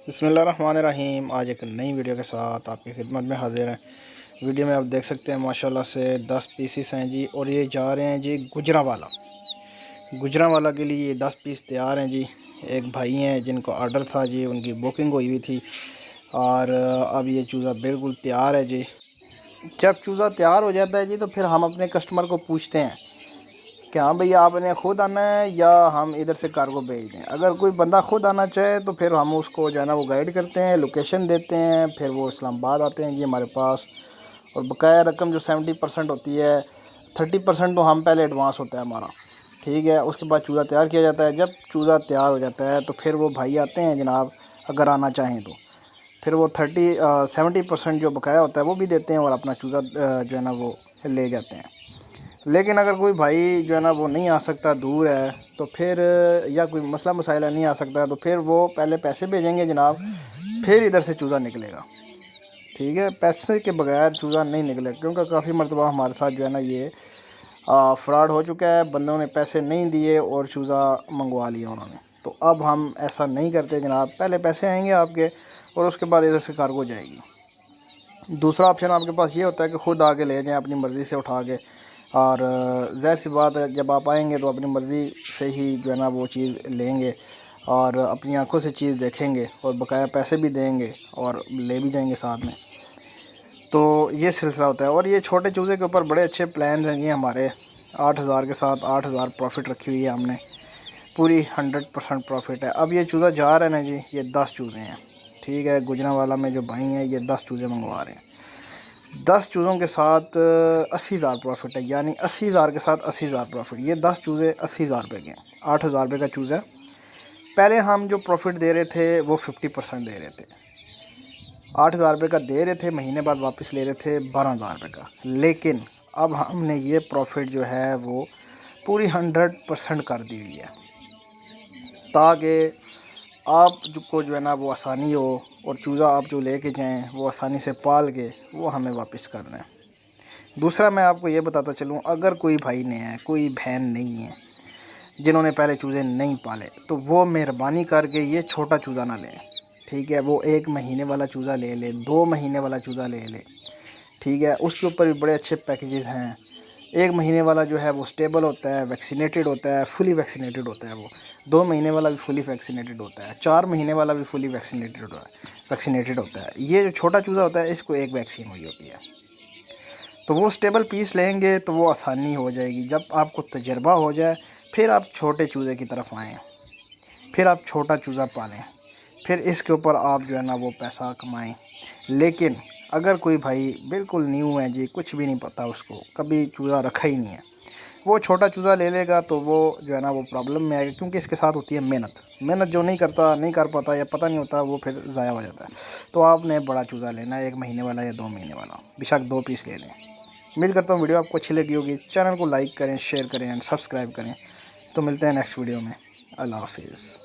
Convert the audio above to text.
बिस्मिल्लाहिर्रहमानिर्रहीम। आज एक नई वीडियो के साथ आपकी खिदमत में हाजिर हैं। वीडियो में आप देख सकते हैं माशाल्लाह से 10 पीसीस हैं जी, और ये जा रहे हैं जी गुजरांवाला के लिए। ये 10 पीस तैयार हैं जी। एक भाई हैं जिनको ऑर्डर था जी, उनकी बुकिंग हुई थी और अब ये चूज़ा बिल्कुल तैयार है जी। जब चूज़ा तैयार हो जाता है जी तो फिर हम अपने कस्टमर को पूछते हैं कि हाँ भैया आपने ख़ुद आना है या हम इधर से कार्गो भेज दें। अगर कोई बंदा ख़ुद आना चाहे तो फिर हम उसको जो है ना वो गाइड करते हैं, लोकेशन देते हैं, फिर वो इस्लामाबाद आते हैं जी हमारे पास। और बकाया रकम जो 70% होती है, 30% तो हम पहले एडवांस होता है हमारा, ठीक है। उसके बाद चूज़ा तैयार किया जाता है। जब चूज़ा तैयार हो जाता है तो फिर वो भाई आते हैं जनाब, अगर आना चाहें तो फिर वो 70% जो बकाया होता है वो भी देते हैं और अपना चूज़ा जो है ना वो ले जाते हैं। लेकिन अगर कोई भाई जो है ना वो नहीं आ सकता, दूर है, तो फिर या कोई मसला मसाइला नहीं आ सकता तो फिर वो पहले पैसे भेजेंगे जनाब, फिर इधर से चूज़ा निकलेगा, ठीक है। पैसे के बगैर चूज़ा नहीं निकलेगा, क्योंकि काफ़ी मरतबा हमारे साथ जो है ना ये फ्रॉड हो चुका है। बंदों ने पैसे नहीं दिए और चूज़ा मंगवा लिया उन्होंने। तो अब हम ऐसा नहीं करते जनाब, पहले पैसे आएंगे आपके और उसके बाद इधर से कार्गो जाएगी। दूसरा ऑप्शन आपके पास ये होता है कि ख़ुद आके ले जाएँ अपनी मर्ज़ी से उठा के, और ज़ाहिर सी बात है जब आप आएंगे तो अपनी मर्ज़ी से ही जो है ना वो चीज़ लेंगे और अपनी आंखों से चीज़ देखेंगे और बकाया पैसे भी देंगे और ले भी जाएंगे साथ में। तो ये सिलसिला होता है। और ये छोटे चूज़े के ऊपर बड़े अच्छे प्लान हैं जी हमारे। 8,000 के साथ 8,000 प्रॉफिट रखी हुई है हमने, पूरी 100% प्रॉफिट है। अब ये चूज़ा जा रहा है ना जी, ये 10 चूज़े हैं, ठीक है। गुजरांवाला में जो भाई हैं ये 10 चूज़े मंगवा रहे हैं। 10 चूज़ों के साथ 80,000 प्रॉफिट है, यानी 80,000 के साथ 80,000 प्रॉफिट। ये 10 चूज़े 80,000 रुपये के, 8,000 रुपये का चूज़ा। पहले हम जो प्रॉफिट दे रहे थे वो 50% दे रहे थे, 8,000 रुपये का दे रहे थे, महीने बाद वापस ले रहे थे 12,000 रुपये का। लेकिन अब हमने ये प्रॉफिट जो है वो पूरी 100% कर दी हुई है, ताकि आप को जो है ना वो आसानी हो और चूज़ा आप जो लेके जाएं वो आसानी से पाल के वो हमें वापस कर दें। दूसरा मैं आपको ये बताता चलूँ, अगर कोई भाई नहीं है, कोई बहन नहीं है जिन्होंने पहले चूज़े नहीं पाले, तो वो मेहरबानी करके ये छोटा चूज़ा ना लें, ठीक है। वो 1 महीने वाला चूज़ा ले ले, 2 महीने वाला चूज़ा ले ले, ठीक है। उसके ऊपर भी बड़े अच्छे पैकेजेस हैं। 1 महीने वाला जो है वो स्टेबल होता है, वैक्सीनेटेड होता है, फुली वैक्सीनेटेड होता है वो। 2 महीने वाला भी फुली वैक्सीनेटेड होता है, 4 महीने वाला भी फुली वैक्सीनेटेड होता है। ये जो छोटा चूज़ा होता है इसको एक वैक्सीन हुई होती है। तो वो स्टेबल पीस लेंगे तो वो आसानी हो जाएगी। जब आपको तजर्बा हो जाए फिर आप छोटे चूज़े की तरफ आएँ, फिर आप छोटा चूज़ा पालें, फिर इसके ऊपर आप जो है ना वो पैसा कमाएं। लेकिन अगर कोई भाई बिल्कुल न्यू है जी, कुछ भी नहीं पता, उसको कभी चूज़ा रखा ही नहीं है, वो छोटा चूज़ा ले लेगा तो वो जो है ना वो प्रॉब्लम में आएगा, क्योंकि इसके साथ होती है मेहनत जो नहीं कर पाता या पता नहीं होता, वो फिर ज़ाया हो जाता है। तो आपने बड़ा चूज़ा लेना है, 1 महीने वाला या 2 महीने वाला, बेशक 2 पीस ले लें। उम्मीद करता हूँ वीडियो आपको अच्छी लगी होगी। चैनल को लाइक करें, शेयर करें एंड सब्सक्राइब करें। तो मिलते हैं नेक्स्ट वीडियो में। अल्लाह हाफिज़।